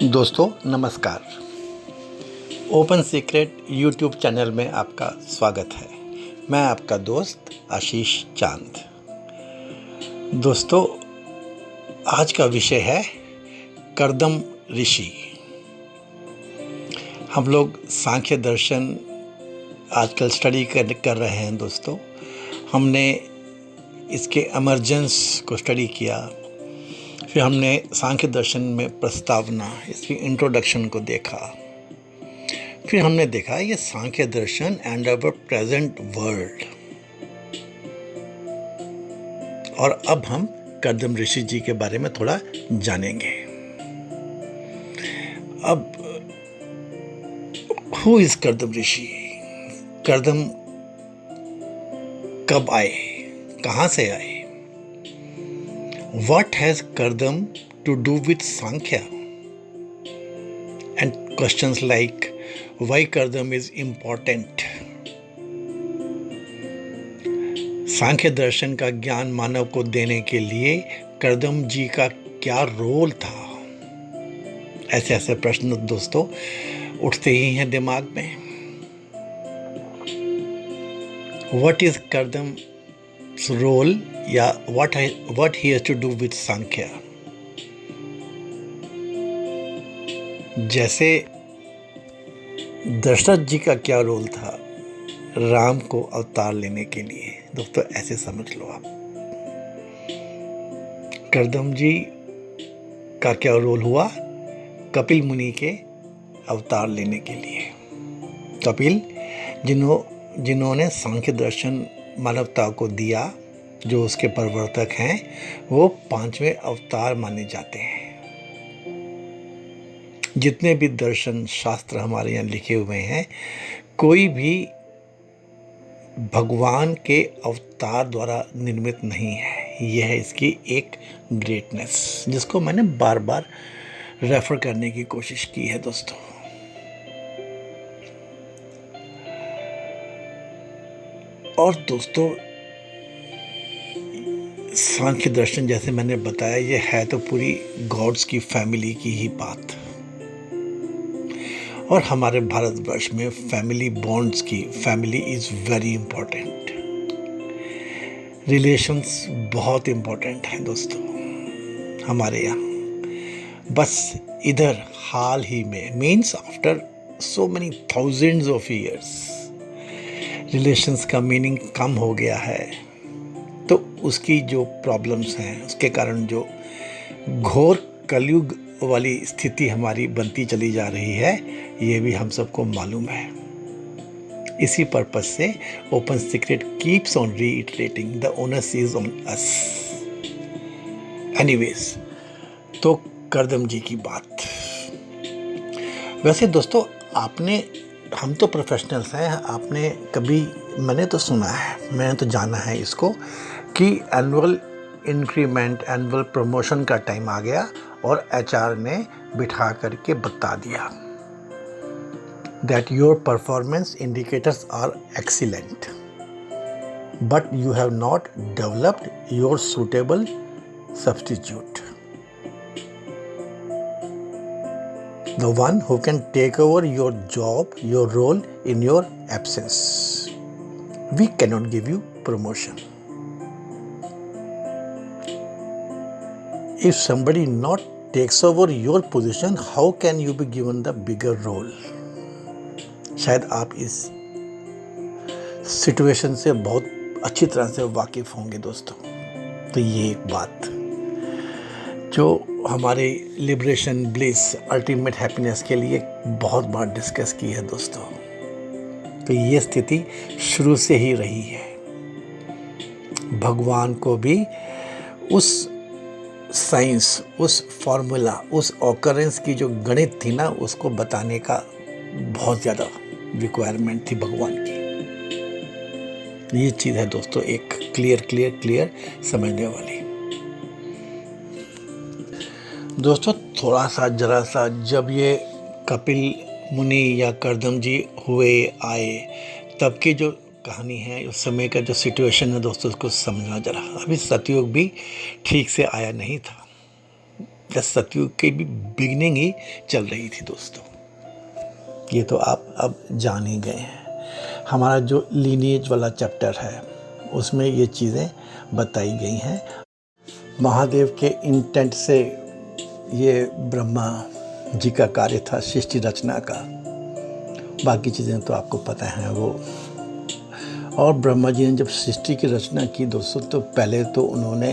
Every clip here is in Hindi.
दोस्तों नमस्कार। ओपन सीक्रेट यूट्यूब चैनल में आपका स्वागत है। मैं आपका दोस्त आशीष चांद। दोस्तों आज का विषय है कर्दम ऋषि। हम लोग सांख्य दर्शन आजकल स्टडी कर रहे हैं दोस्तों। हमने इसके एमर्जेंस को स्टडी किया, फिर हमने सांख्य दर्शन में प्रस्तावना, इसकी इंट्रोडक्शन को देखा, फिर हमने देखा ये सांख्य दर्शन एंड अवर प्रेजेंट वर्ल्ड। और अब हम कर्दम ऋषि जी के बारे में थोड़ा जानेंगे। अब हु इज कर्दम ऋषि? कर्दम कब आए, कहां से आए? What has Kardam to do with Sankhya? And questions like why Kardam is important? सांख्य दर्शन का ज्ञान मानव को देने के लिए कर्दम जी का क्या रोल था? ऐसे ऐसे प्रश्न दोस्तों उठते ही हैं दिमाग में। What is Kardam's role या what he has to do with सांख्य? जैसे दशरथ जी का क्या रोल था राम को अवतार लेने के लिए, दोस्तों ऐसे समझ लो आप। कर्दम जी का क्या रोल हुआ कपिल मुनि के अवतार लेने के लिए। कपिल जिन्होंने सांख्य दर्शन मानवता को दिया, जो उसके प्रवर्तक हैं, वो 5वें अवतार माने जाते हैं। जितने भी दर्शन शास्त्र हमारे यहाँ लिखे हुए हैं, कोई भी भगवान के अवतार द्वारा निर्मित नहीं है। यह है इसकी एक ग्रेटनेस, जिसको मैंने बार बार रेफर करने की कोशिश की है दोस्तों। और दोस्तों सांख्य दर्शन जैसे मैंने बताया, ये है तो पूरी गॉड्स की फैमिली की ही बात। और हमारे भारतवर्ष में फैमिली बॉन्ड्स की, family is very important. Relations बहुत इंपॉर्टेंट हैं दोस्तों हमारे यहाँ। बस इधर हाल ही में, means after so many thousands of years, relations का मीनिंग कम हो गया है। तो उसकी जो प्रॉब्लम्स हैं, उसके कारण जो घोर कलयुग वाली स्थिति हमारी बनती चली जा रही है, ये भी हम सबको मालूम है। इसी पर्पज से open secret keeps on reiterating the onus is on us. Anyways, तो कर्दम जी की बात। वैसे दोस्तों हम तो प्रोफेशनल्स हैं, आपने कभी, मैंने तो सुना है, मैंने तो जाना है इसको कि एनुअल इंक्रीमेंट, एनुअल प्रमोशन का टाइम आ गया और एचआर ने बिठा करके बता दिया that your performance indicators are excellent but you have not developed your suitable substitute, the one who can take over your job, your role in your absence. We cannot give you promotion. If somebody not takes over your position, how can you be given the bigger role? शायद आप इस सिचुएशन से बहुत अच्छी तरह से वाकिफ होंगे दोस्तों। तो ये एक बात जो हमारे लिबरेशन, ब्लिस, अल्टीमेट हैप्पीनेस के लिए बहुत बार डिस्कस की है दोस्तों। तो ये स्थिति शुरू से ही रही है। भगवान को भी उस साइंस, उस फॉर्मूला, उस ऑकरेंस की जो गणित थी ना, उसको बताने का बहुत ज़्यादा रिक्वायरमेंट थी भगवान की। ये चीज़ है दोस्तों एक क्लियर समझने वाली। दोस्तों थोड़ा सा जरा सा जब ये कपिल मुनि या कर्दम जी हुए आए, तब की जो कहानी है, उस समय का जो सिचुएशन है दोस्तों, उसको समझना जरा। अभी सतयुग भी ठीक से आया नहीं था। सतयुग की भी बिगिनिंग ही चल रही थी दोस्तों। ये तो आप अब जान ही गए हैं। हमारा जो लीनिएज वाला चैप्टर है उसमें ये चीज़ें बताई गई हैं। महादेव के इंटेंट से ये ब्रह्मा जी का कार्य था सृष्टि रचना का। बाकी चीज़ें तो आपको पता हैं वो। और ब्रह्मा जी ने जब सृष्टि की रचना की दोस्तों, तो पहले तो उन्होंने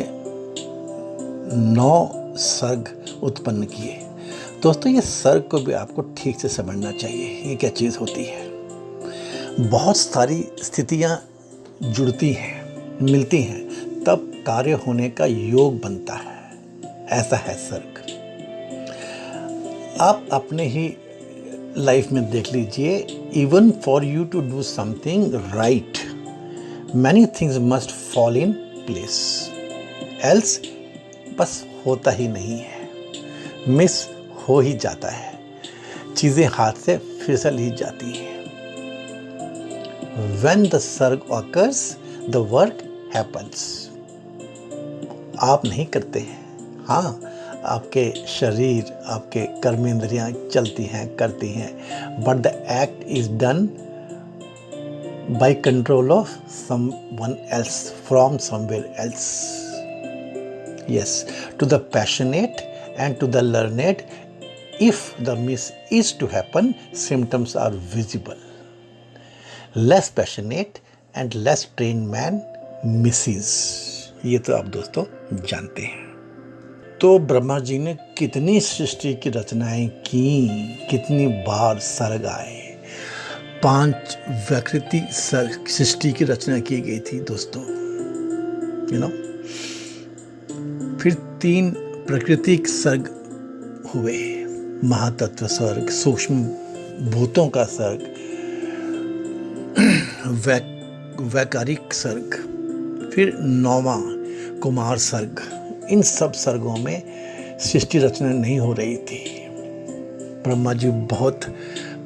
9 सर्ग उत्पन्न किए। दोस्तों ये सर्ग को भी आपको ठीक से समझना चाहिए, ये क्या चीज़ होती है। बहुत सारी स्थितियाँ जुड़ती हैं, मिलती हैं, तब कार्य होने का योग बनता है। ऐसा है सर्ग। आप अपने ही लाइफ में देख लीजिए, even for you to do something right, many things must fall in place, else बस होता ही नहीं है, मिस हो ही जाता है, चीज़ें हाथ से फिसल ही जाती हैं। When the surg occurs, the work happens. आप नहीं करते हैं, हाँ आपके शरीर, आपके कर्मेंद्रियाँ चलती हैं, करती हैं, but the act is done by control of someone else, from somewhere else. Yes, to the passionate and to the learned, if the miss is to happen, symptoms are visible. Less passionate and less trained man misses. ये तो आप दोस्तों जानते हैं। तो ब्रह्मा जी ने कितनी सृष्टि की रचनाएं की, कितनी बार सर्ग आए। 5 विकृति सृष्टि की रचना की गई थी दोस्तों, फिर 3 प्राकृतिक सर्ग हुए, महातत्व सर्ग, सूक्ष्म भूतों का सर्ग, वैकारिक सर्ग, फिर 9वां कुमार सर्ग। इन सब सर्गों में सृष्टि रचना नहीं हो रही थी। ब्रह्मा जी बहुत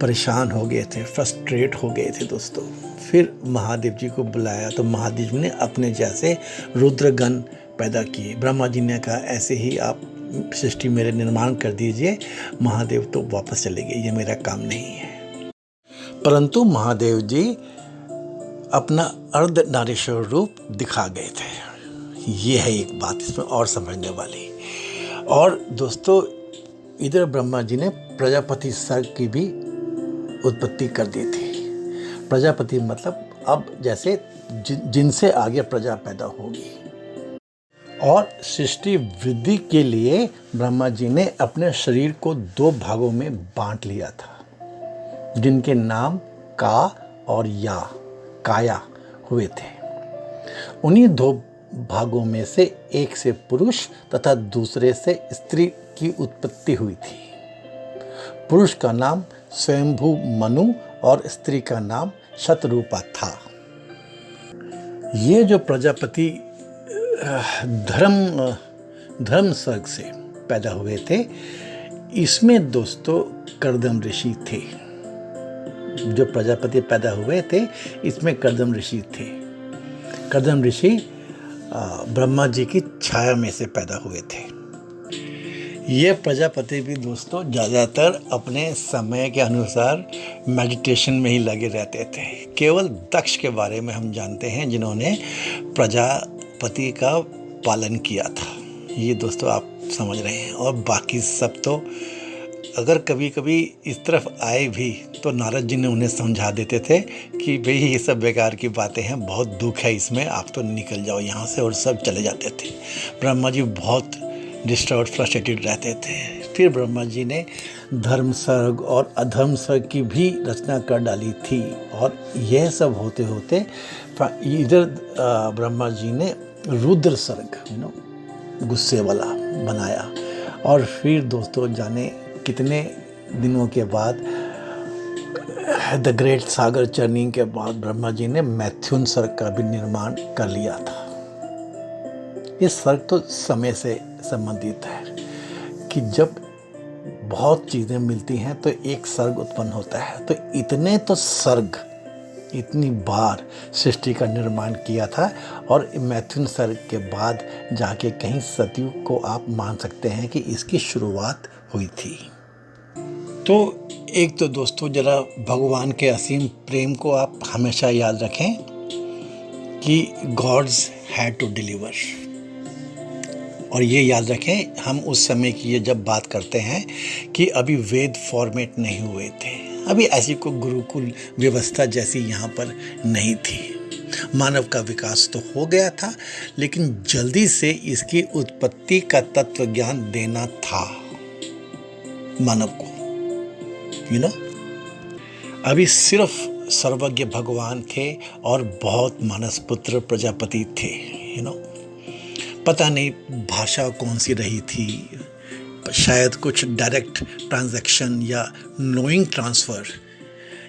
परेशान हो गए थे, फ्रस्ट्रेट हो गए थे दोस्तों। फिर महादेव जी को बुलाया तो महादेव जी ने अपने जैसे रुद्रगण पैदा किए। ब्रह्मा जी ने कहा ऐसे ही आप सृष्टि मेरे निर्माण कर दीजिए। महादेव तो वापस चले गए, ये मेरा काम नहीं है। परंतु महादेव जी अपना अर्ध नारीश्वर रूप दिखा गए थे। ये है एक बात इसमें और समझने वाली। और दोस्तों इधर ब्रह्मा जी ने प्रजापति सर्ग की भी उत्पत्ति कर दी थी। प्रजापति मतलब अब जैसे जिनसे आगे प्रजा पैदा होगी। और सृष्टि वृद्धि के लिए ब्रह्मा जी ने अपने शरीर को 2 भागों में बांट लिया था, जिनके नाम का और या काया हुए थे। उन्हीं 2 भागों में से एक से पुरुष तथा दूसरे से स्त्री की उत्पत्ति हुई थी। पुरुष का नाम स्वयंभू मनु और स्त्री का नाम शतरूपा था। ये जो प्रजापति धर्म सर्ग से पैदा हुए थे, इसमें दोस्तों कर्दम ऋषि थे। जो प्रजापति पैदा हुए थे इसमें कर्दम ऋषि थे। कर्दम ऋषि ब्रह्मा जी की छाया में से पैदा हुए थे। ये प्रजापति भी दोस्तों ज़्यादातर अपने समय के अनुसार मेडिटेशन में ही लगे रहते थे। केवल दक्ष के बारे में हम जानते हैं जिन्होंने प्रजापति का पालन किया था। ये दोस्तों आप समझ रहे हैं। और बाकी सब तो अगर कभी कभी इस तरफ आए भी तो नारद जी ने उन्हें समझा देते थे कि भाई ये सब बेकार की बातें हैं, बहुत दुख है इसमें, आप तो निकल जाओ यहाँ से, और सब चले जाते थे। ब्रह्मा जी बहुत डिस्टर्ब फ्रस्ट्रेटेड रहते थे। फिर ब्रह्मा जी ने धर्म सर्ग और अधर्म सर्ग की भी रचना कर डाली थी। और यह सब होते होते इधर ब्रह्मा जी ने रुद्र सर्ग गुस्से वाला बनाया। और फिर दोस्तों जाने कितने दिनों के बाद द ग्रेट सागर चर्निंग के बाद ब्रह्मा जी ने मैथुन सर्ग का भी निर्माण कर लिया था। ये सर्ग तो समय से संबंधित है कि जब बहुत चीज़ें मिलती हैं तो एक सर्ग उत्पन्न होता है। तो इतने तो सर्ग इतनी बार सृष्टि का निर्माण किया था, और मैथुन सर्ग के बाद जाके कहीं सतयुग को आप मान सकते हैं कि इसकी शुरुआत हुई थी। तो एक तो दोस्तों जरा भगवान के असीम प्रेम को आप हमेशा याद रखें कि गॉड्स हैड टू डिलीवर। और ये याद रखें, हम उस समय की ये जब बात करते हैं कि अभी वेद फॉर्मेट नहीं हुए थे, अभी ऐसी कोई गुरुकुल व्यवस्था जैसी यहाँ पर नहीं थी। मानव का विकास तो हो गया था, लेकिन जल्दी से इसकी उत्पत्ति का तत्व ज्ञान देना था मानव को, अभी सिर्फ सर्वज्ञ भगवान थे और बहुत मानस पुत्र प्रजापति थे। पता नहीं भाषा कौन सी रही थी, शायद कुछ डायरेक्ट ट्रांजैक्शन या नोइंग ट्रांसफ़र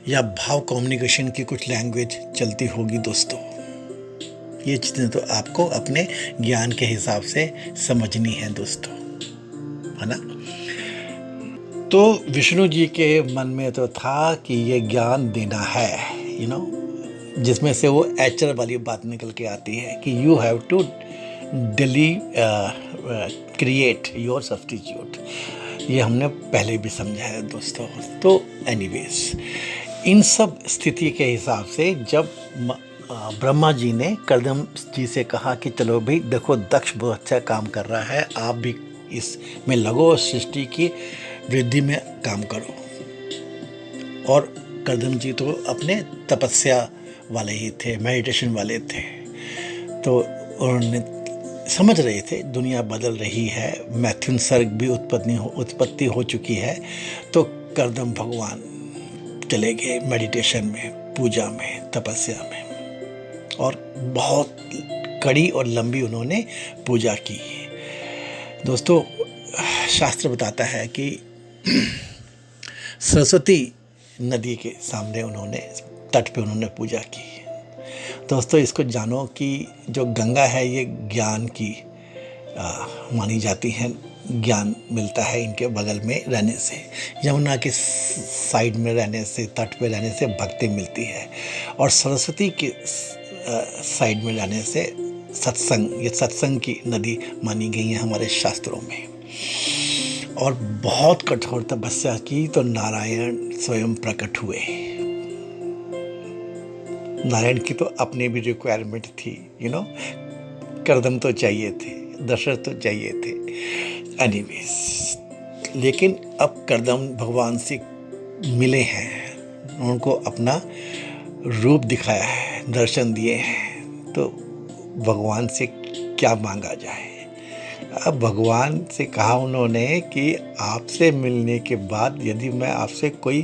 या भाव कम्युनिकेशन की कुछ लैंग्वेज चलती होगी दोस्तों। ये चीज़ें तो आपको अपने ज्ञान के हिसाब से समझनी है दोस्तों, है ना। तो विष्णु जी के मन में तो था कि ये ज्ञान देना है, जिसमें से वो एचर वाली बात निकल के आती है कि you have to create your substitute. ये हमने पहले भी समझा है दोस्तों। तो एनीवेज, इन सब स्थिति के हिसाब से जब ब्रह्मा जी ने कर्दम जी से कहा कि चलो भाई देखो, दक्ष बहुत अच्छा काम कर रहा है, आप भी इसमें लगो, सृष्टि की वृद्धि में काम करो। और कर्दम जी तो अपने तपस्या वाले ही थे, मेडिटेशन वाले थे, तो उन्होंने समझ रहे थे दुनिया बदल रही है, मैथुन सर्ग भी उत्पत्ति हो चुकी है। तो कर्दम भगवान चले गए मेडिटेशन में, पूजा में, तपस्या में, और बहुत कड़ी और लंबी उन्होंने पूजा की। दोस्तों, शास्त्र बताता है कि सरस्वती नदी के सामने तट पे उन्होंने पूजा की। दोस्तों, इसको जानो कि जो गंगा है ये ज्ञान की मानी जाती है, ज्ञान मिलता है इनके बगल में रहने से। यमुना के साइड में रहने से, तट पे रहने से भक्ति मिलती है, और सरस्वती के साइड में रहने से सत्संग, ये सत्संग की नदी मानी गई है हमारे शास्त्रों में। और बहुत कठोर तपस्या की तो नारायण स्वयं प्रकट हुए। नारायण की तो अपनी भी रिक्वायरमेंट थी, कर्दम तो चाहिए थे, दशरथ तो चाहिए थे। एनीवेज, लेकिन अब कर्दम भगवान से मिले हैं, उनको अपना रूप दिखाया है, दर्शन दिए हैं, तो भगवान से क्या मांगा जाए। अब भगवान से कहा उन्होंने कि आपसे मिलने के बाद यदि मैं आपसे कोई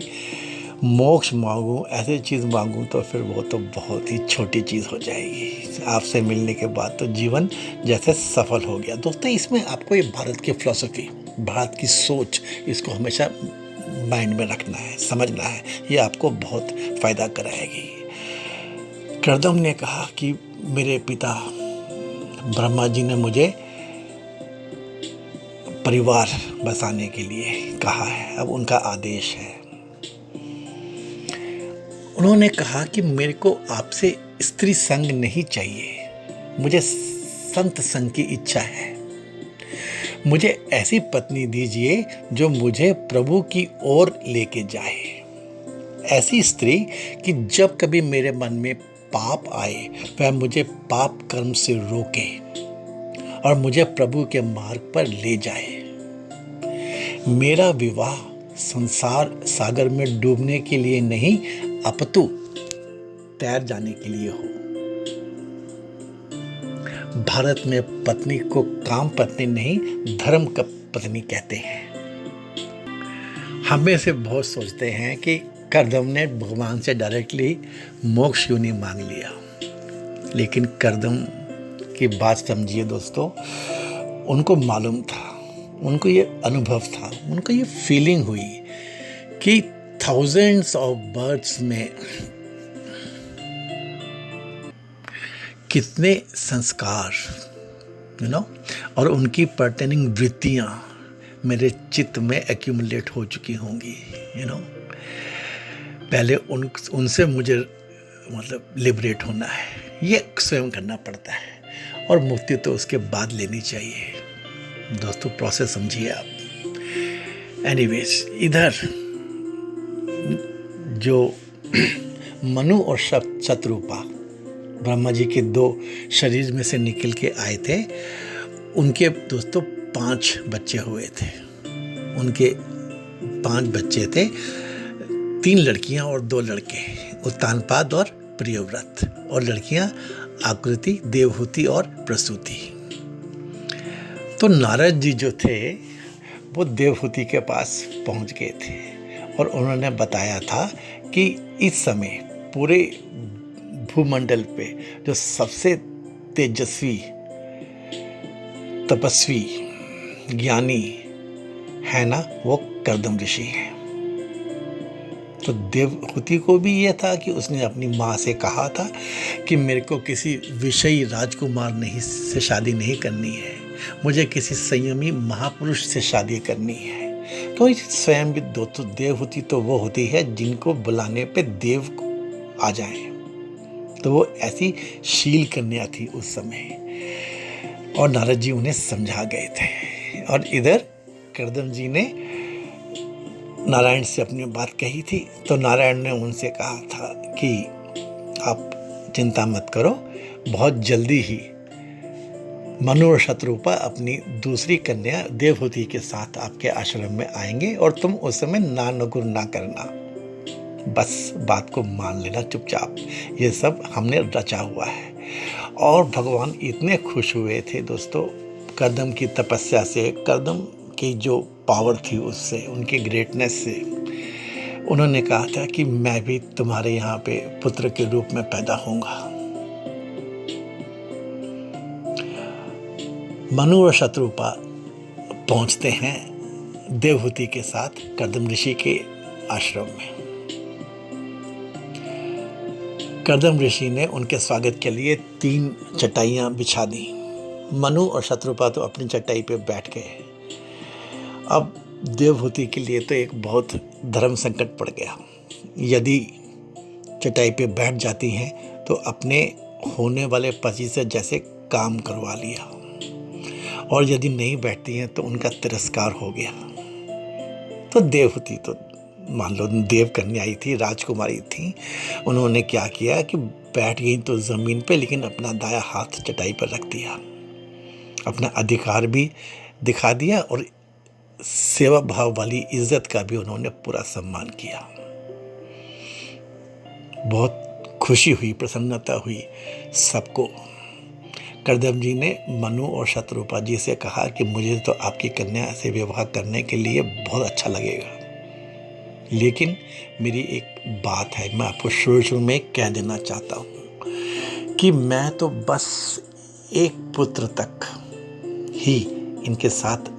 मोक्ष मांगूं, ऐसी चीज़ मांगूं, तो फिर वो तो बहुत ही छोटी चीज़ हो जाएगी। आपसे मिलने के बाद तो जीवन जैसे सफल हो गया। दोस्तों, इसमें आपको ये भारत की फिलॉसफी, भारत की सोच, इसको हमेशा माइंड में रखना है, समझना है, ये आपको बहुत फ़ायदा कराएगी। कर्दम ने कहा कि मेरे पिता ब्रह्मा जी ने मुझे परिवार बसाने के लिए कहा है, अब उनका आदेश है। उन्होंने कहा कि मेरे को आपसे स्त्री संग नहीं चाहिए, मुझे संत संग की इच्छा है। मुझे ऐसी पत्नी दीजिए जो मुझे प्रभु की ओर लेके जाए, ऐसी स्त्री कि जब कभी मेरे मन में पाप आए वह मुझे पाप कर्म से रोके और मुझे प्रभु के मार्ग पर ले जाए। मेरा विवाह संसार सागर में डूबने के लिए नहीं, अपितु तैर जाने के लिए हो। भारत में पत्नी को काम पत्नी नहीं, धर्म का पत्नी कहते हैं। हमें से बहुत सोचते हैं कि कर्दम ने भगवान से डायरेक्टली मोक्ष क्यों नहीं मांग लिया, लेकिन कर्दम की बात समझिए दोस्तों, उनको मालूम था, उनको ये अनुभव था, उनको ये फीलिंग हुई कि थाउजेंड्स ऑफ बर्ड्स में कितने संस्कार और उनकी पर्टेनिंग वृत्तियां मेरे चित्त में एक्यूमुलेट हो चुकी होंगी। पहले उनसे मुझे मतलब लिबरेट होना है, ये स्वयं करना पड़ता है, और मुक्ति तो उसके बाद लेनी चाहिए। दोस्तों प्रोसेस समझिए आप। एनीवेज, इधर जो मनु और शतरूपा ब्रह्मा जी के 2 शरीर में से निकल के आए थे, उनके दोस्तों 5 बच्चे हुए थे। उनके 5 बच्चे थे, 3 लड़कियां और 2 लड़के, उत्तानपाद और प्रियव्रत, और लड़कियां आकृति, देवहूति और प्रसूति। तो नारद जी जो थे वो देवहूति के पास पहुंच गए थे और उन्होंने बताया था कि इस समय पूरे भूमंडल पे जो सबसे तेजस्वी, तपस्वी, ज्ञानी है ना, वो कर्दम ऋषि है। तो देवहूति को भी ये था कि उसने अपनी माँ से कहा था कि मेरे को किसी विषयी राजकुमार से शादी नहीं करनी है, मुझे किसी संयमी महापुरुष से शादी करनी है। तो स्वयं भी दोस्तों देवहूति तो वो होती है जिनको बुलाने पे देव आ जाए। तो वो ऐसी शील कन्या थी उस समय, और नारद जी उन्हें समझा गए थे। और इधर कर्दम जी ने नारायण से अपनी बात कही थी, तो नारायण ने उनसे कहा था कि आप चिंता मत करो, बहुत जल्दी ही मनु और शतरूपा अपनी दूसरी कन्या देवहूति के साथ आपके आश्रम में आएंगे, और तुम उस समय नानुकुर ना करना, बस बात को मान लेना चुपचाप, ये सब हमने रचा हुआ है। और भगवान इतने खुश हुए थे दोस्तों कर्दम की तपस्या से, कर्दम की जो पावर थी उससे, उनकी ग्रेटनेस से। उन्होंने कहा था कि मैं भी तुम्हारे यहाँ पे पुत्र के रूप में पैदा होऊंगा। मनु और शतरूपा पहुंचते हैं देवहूति के साथ कर्दम ऋषि के आश्रम में। कर्दम ऋषि ने उनके स्वागत के लिए 3 चटाइयाँ बिछा दी। मनु और शतरूपा तो अपनी चटाई पे बैठ गए। अब देवहूति के लिए तो एक बहुत धर्म संकट पड़ गया। यदि चटाई पे बैठ जाती हैं तो अपने होने वाले पति से जैसे काम करवा लिया, और यदि नहीं बैठती हैं तो उनका तिरस्कार हो गया। तो देवहूति तो मान लो देव कन्या ही थी, राजकुमारी थी, उन्होंने क्या किया कि बैठ गई तो ज़मीन पे, लेकिन अपना दाया हाथ चटाई पर रख दिया, अपना अधिकार भी दिखा दिया, और सेवा भाव वाली इज्जत का भी उन्होंने पूरा सम्मान किया। बहुत खुशी हुई, प्रसन्नता हुई सबको। कर्दम जी ने मनु और शतरूपा जी से कहा कि मुझे तो आपकी कन्या से विवाह करने के लिए बहुत अच्छा लगेगा, लेकिन मेरी एक बात है, मैं आपको शुरू में कह देना चाहता हूँ कि मैं तो बस एक पुत्र तक ही इनके साथ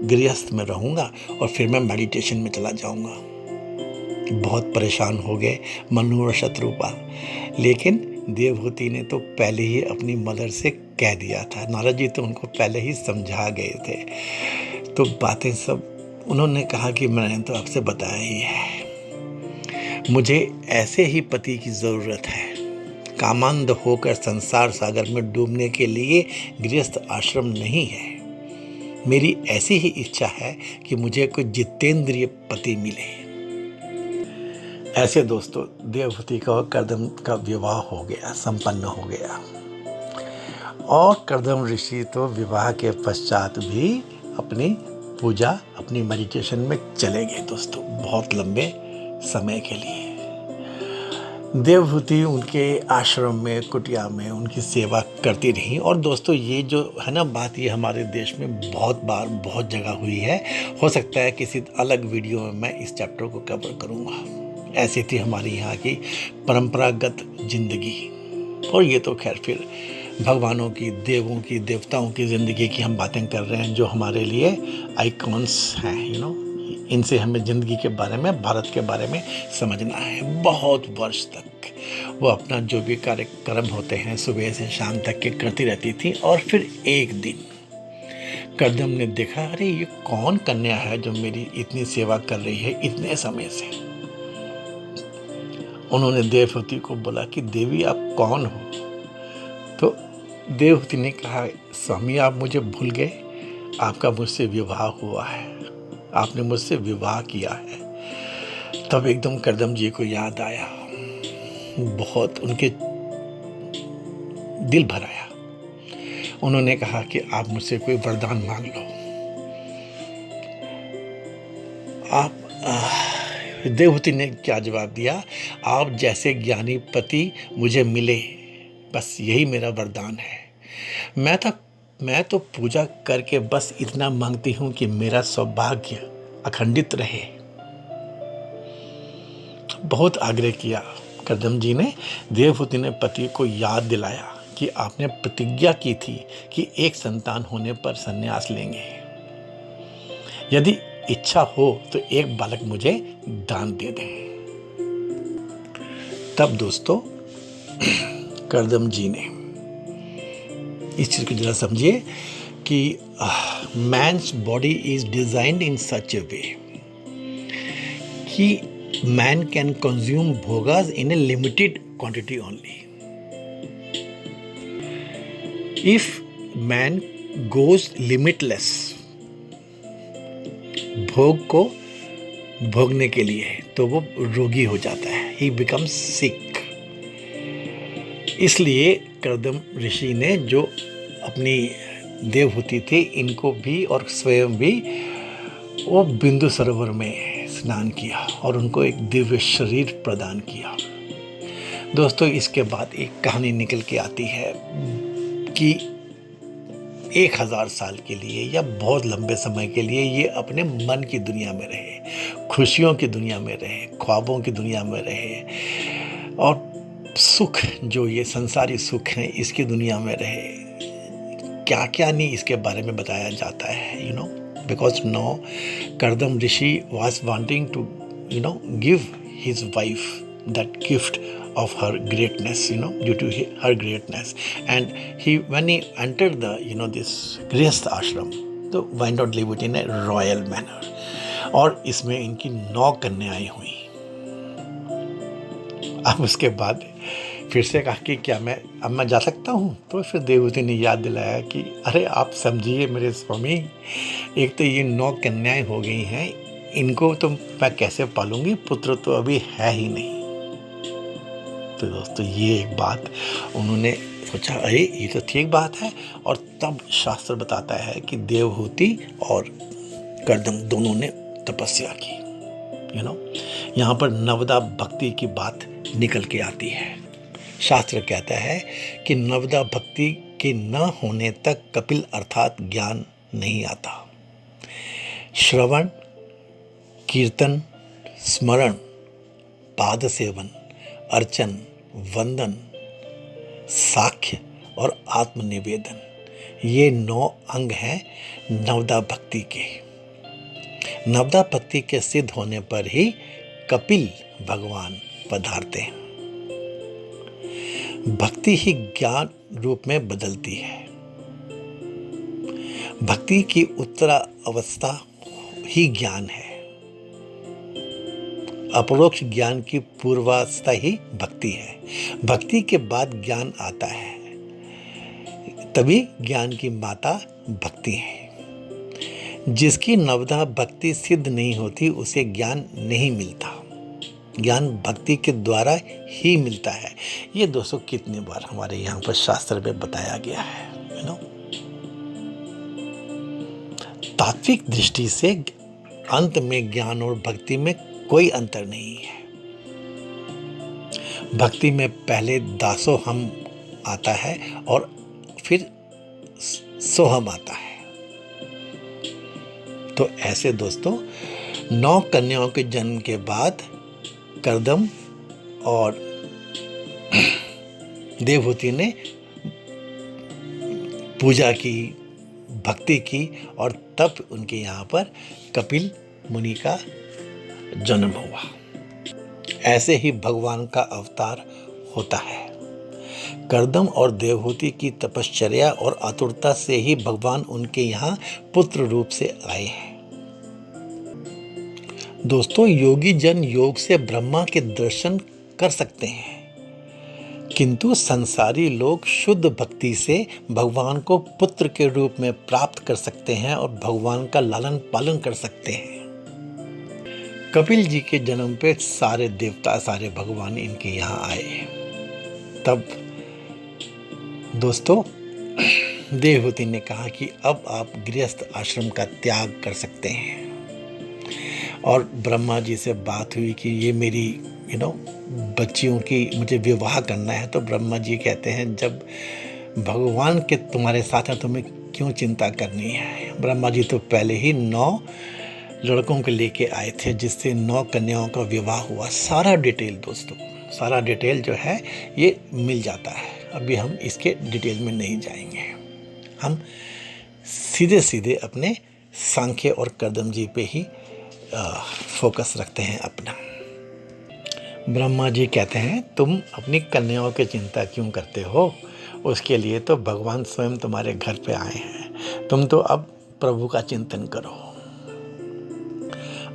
गृहस्थ में रहूँगा और फिर मैं मेडिटेशन में चला जाऊँगा। बहुत परेशान हो गए मनु और शतरूपा, लेकिन देवहूति ने तो पहले ही अपनी मदर से कह दिया था, नारद जी तो उनको पहले ही समझा गए थे। तो बातें सब उन्होंने कहा कि मैंने तो आपसे बताया ही है, मुझे ऐसे ही पति की ज़रूरत है। कामांध होकर संसार सागर में डूबने के लिए गृहस्थ आश्रम नहीं है। मेरी ऐसी ही इच्छा है कि मुझे कोई जितेंद्रिय पति मिले। ऐसे दोस्तों देवहूति का और कर्दम का विवाह हो गया, संपन्न हो गया। और कर्दम ऋषि तो विवाह के पश्चात भी अपनी पूजा, अपनी मेडिटेशन में चले गए दोस्तों, बहुत लंबे समय के लिए। देवहूति उनके आश्रम में, कुटिया में उनकी सेवा करती रही। और दोस्तों ये जो है ना बात, ये हमारे देश में बहुत बार, बहुत जगह हुई है। हो सकता है किसी अलग वीडियो में मैं इस चैप्टर को कवर करूँगा। ऐसी थी हमारी यहाँ की परंपरागत जिंदगी। और ये तो खैर फिर भगवानों की, देवों की, देवताओं की ज़िंदगी की हम बातें कर रहे हैं, जो हमारे लिए आइकॉन्स हैं। इनसे हमें ज़िंदगी के बारे में, भारत के बारे में समझना है। बहुत वर्ष तक वो अपना जो भी कार्यक्रम होते हैं सुबह से शाम तक के करती रहती थी। और फिर एक दिन कर्दम ने देखा, अरे ये कौन कन्या है जो मेरी इतनी सेवा कर रही है इतने समय से। उन्होंने देवहूति को बोला कि देवी आप कौन हो? तो देवहूति ने कहा, स्वामी आप मुझे भूल गए, आपका मुझसे विवाह हुआ है, आपने मुझसे विवाह किया है। तब एकदम करदम जी को याद आया, बहुत उनके दिल भर आया। उन्होंने कहा कि आप मुझसे कोई वरदान मांग लो। देवहूति ने क्या जवाब दिया, आप जैसे ज्ञानी पति मुझे मिले, बस यही मेरा वरदान है। मैं तो पूजा करके बस इतना मांगती हूं कि मेरा सौभाग्य अखंडित रहे। बहुत आग्रह किया करदम जी ने। देवहूति ने पति को याद दिलाया कि आपने प्रतिज्ञा की थी कि एक संतान होने पर संन्यास लेंगे। यदि इच्छा हो तो एक बालक मुझे दान दे दें। तब दोस्तों करदम जी ने इस चीज को जरा समझिए कि man's body is designed in such a way कि मैन कैन कंज्यूम भोगास in a limited quantity only. If man goes limitless, भोग को भोगने के लिए, तो वो रोगी हो जाता है, ही बिकम्स सिक। इसलिए करदम ऋषि ने जो अपनी देवहूति थी, इनको भी और स्वयं भी वो बिंदु सरोवर में स्नान किया और उनको एक दिव्य शरीर प्रदान किया। दोस्तों इसके बाद एक कहानी निकल के आती है कि 1000 साल के लिए या बहुत लंबे समय के लिए ये अपने मन की दुनिया में रहे, खुशियों की दुनिया में रहे, ख्वाबों की दुनिया में रहे और सुख जो ये संसारी सुख हैं इसकी दुनिया में रहे। क्या क्या नहीं इसके बारे में बताया जाता है, because no Kardam Rishi was wanting to give his wife that gift of her greatness, due to her greatness, and when he entered the this Grihastha ashram, so why not live it in a royal manner? और इसमें इनकी 9 कन्याएं हुई। अब उसके बाद फिर से कहा कि क्या मैं जा सकता हूँ? तो फिर देवहूति ने याद दिलाया कि अरे आप समझिए मेरे स्वामी, एक तो ये 9 कन्याएं हो गई हैं, इनको तो मैं कैसे पालूंगी, पुत्र तो अभी है ही नहीं। तो दोस्तों ये एक बात उन्होंने सोचा, अरे ये तो ठीक बात है। और तब शास्त्र बताता है कि देवहूति और करदम दोनों ने तपस्या की। यहाँ पर नवदा भक्ति की बात निकल के आती है। शास्त्र कहता है कि नवदा भक्ति के न होने तक कपिल अर्थात ज्ञान नहीं आता। श्रवण, कीर्तन, स्मरण, पाद सेवन, अर्चन, वंदन, साख्य और आत्मनिवेदन, ये 9 अंग हैं नवदा भक्ति के। नवदा भक्ति के सिद्ध होने पर ही कपिल भगवान पधारते हैं। भक्ति ही ज्ञान रूप में बदलती है। भक्ति की उत्तरा अवस्था ही ज्ञान है। अपरोक्ष ज्ञान की पूर्वावस्था ही भक्ति है। भक्ति के बाद ज्ञान आता है, तभी ज्ञान की माता भक्ति है। जिसकी नवदा भक्ति सिद्ध नहीं होती उसे ज्ञान नहीं मिलता। ज्ञान भक्ति के द्वारा ही मिलता है। ये दोस्तों कितनी बार हमारे यहाँ पर शास्त्र में बताया गया है। तात्विक दृष्टि से अंत में ज्ञान और भक्ति में कोई अंतर नहीं है। भक्ति में पहले दासोहम आता है और फिर सोहम आता है। तो ऐसे दोस्तों 9 कन्याओं के जन्म के बाद करदम और देवहूति ने पूजा की, भक्ति की और तब उनके यहाँ पर कपिल मुनि का जन्म हुआ। ऐसे ही भगवान का अवतार होता है। करदम और देवहूति की तपश्चर्या और आतुरता से ही भगवान उनके यहाँ पुत्र रूप से आए हैं। दोस्तों योगी जन योग से ब्रह्मा के दर्शन कर सकते हैं, किंतु संसारी लोग शुद्ध भक्ति से भगवान को पुत्र के रूप में प्राप्त कर सकते हैं और भगवान का लालन पालन कर सकते हैं। कपिल जी के जन्म पे सारे देवता, सारे भगवान इनके यहाँ आए। तब दोस्तों देवहूति ने कहा कि अब आप गृहस्थ आश्रम का त्याग कर सकते हैं। और ब्रह्मा जी से बात हुई कि ये मेरी बच्चियों की मुझे विवाह करना है। तो ब्रह्मा जी कहते हैं जब भगवान के तुम्हारे साथ हैं तुम्हें क्यों चिंता करनी है। ब्रह्मा जी तो पहले ही 9 लड़कों को लेके आए थे जिससे 9 कन्याओं का विवाह हुआ। सारा डिटेल दोस्तों, सारा डिटेल जो है ये मिल जाता है। अभी हम इसके डिटेल में नहीं जाएंगे, हम सीधे सीधे अपने सांख्य और कर्दम जी पे ही फोकस रखते हैं अपना। ब्रह्मा जी कहते हैं तुम अपनी कन्याओं की चिंता क्यों करते हो, उसके लिए तो भगवान स्वयं तुम्हारे घर पे आए हैं। तुम तो अब प्रभु का चिंतन करो,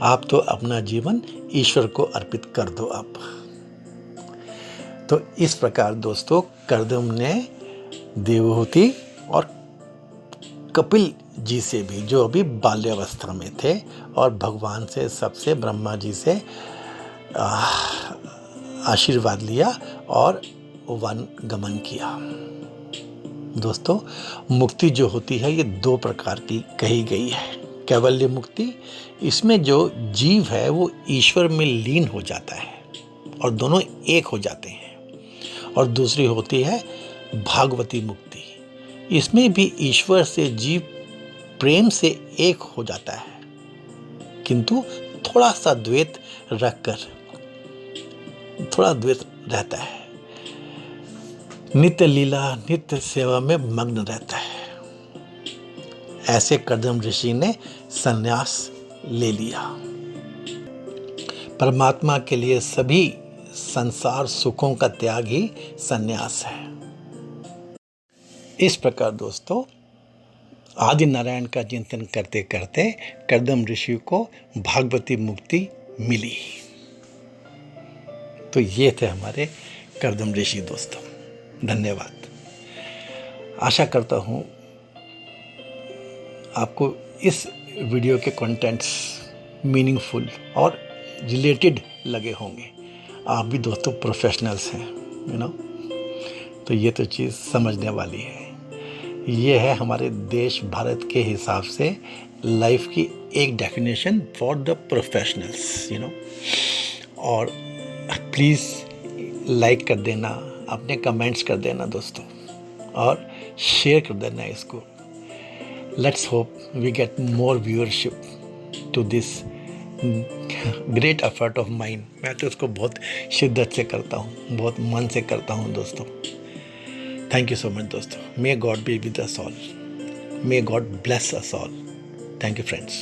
आप तो अपना जीवन ईश्वर को अर्पित कर दो अब। तो इस प्रकार दोस्तों कर्दम ने देवहूति और कपिल जी से भी, जो अभी बाल्यावस्था में थे, और भगवान से सबसे ब्रह्मा जी से आशीर्वाद लिया और वन गमन किया। दोस्तों मुक्ति जो होती है ये 2 प्रकार की कही गई है। कैवल्य मुक्ति, इसमें जो जीव है वो ईश्वर में लीन हो जाता है और दोनों एक हो जाते हैं। और दूसरी होती है भागवती मुक्ति, इसमें भी ईश्वर से जीव प्रेम से एक हो जाता है, किंतु थोड़ा सा द्वैत रखकर, थोड़ा द्वैत रहता है, नित्य लीला नित्य सेवा में मग्न रहता है। ऐसे कर्दम ऋषि ने संन्यास ले लिया। परमात्मा के लिए सभी संसार सुखों का त्याग ही संन्यास है। इस प्रकार दोस्तों आदि नारायण का चिंतन करते करते कर्दम ऋषि को भागवती मुक्ति मिली। तो ये थे हमारे कर्दम ऋषि दोस्तों। धन्यवाद। आशा करता हूँ आपको इस वीडियो के कंटेंट्स मीनिंगफुल और रिलेटेड लगे होंगे। आप भी दोस्तों प्रोफेशनल्स हैं, तो ये तो चीज़ समझने वाली है। ये है हमारे देश भारत के हिसाब से लाइफ की एक डेफिनेशन फॉर द प्रोफेशनल्स, और प्लीज़ लाइक कर देना, अपने कमेंट्स कर देना दोस्तों, और शेयर कर देना इसको। Let's hope we get more viewership to this great effort of mine. मैं तो इसको बहुत शिद्दत से करता हूँ, बहुत मन से करता हूँ दोस्तों। Thank you so much दोस्तों। May God be with us all. May God bless us all. Thank you friends.